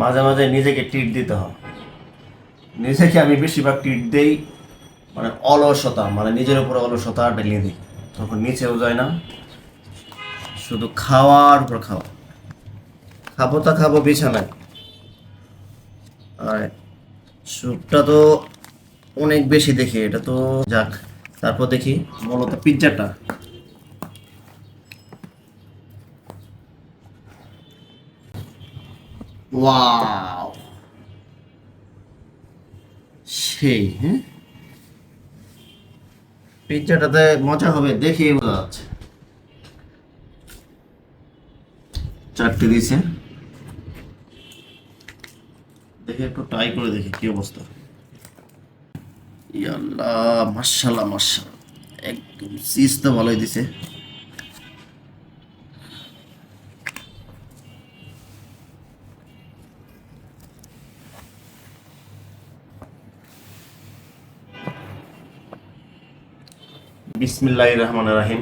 মাঝে মাঝে নিজেকে ট্রিট দিতে হয়। নিজেকে আমি বেশিরভাগ ট্রিট দেই, মানে অলসতা, মানে নিজের উপরে অলসতা ঢেলে দিই। তখন নিচেও যায় না, শুধু খাওয়ার উপর খাওয়া। খাবো তা খাবো বিছানায়। আর স্যুপটা তো অনেক বেশি দেখি, এটা তো যাক। তারপর দেখি মূলত পিৎজাটা। ওয়াও, সেই হ্যাঁ, পিৎজাটাতে মজা হবে দেখি বোঝা যাচ্ছে। চারটে দিয়েছে, দেখি একটু ট্রাই করে দেখি কি অবস্থা। ইয়াল্লাহ, মাশাল্লাহ মাশাল্লাহ, একদম চিজ তো ভালোই দিছে। বিসমিল্লাহির রহমানির রহিম।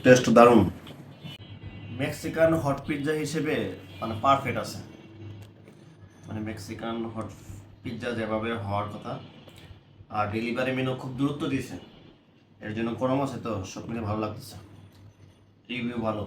টেস্ট দারুণ। মেক্সিকান হট পিৎজা হিসেবে মানে পারফেক্ট আছে। মানে মেক্সিকান হট পিৎজা যেভাবে হওয়ার কথা, আর ডেলিভারি মেনু খুব গুরুত্ব দিয়েছে। এর জন্য গরম আছে তো সব মিলে ভালো লাগতেছে। রিভিউ ভালো।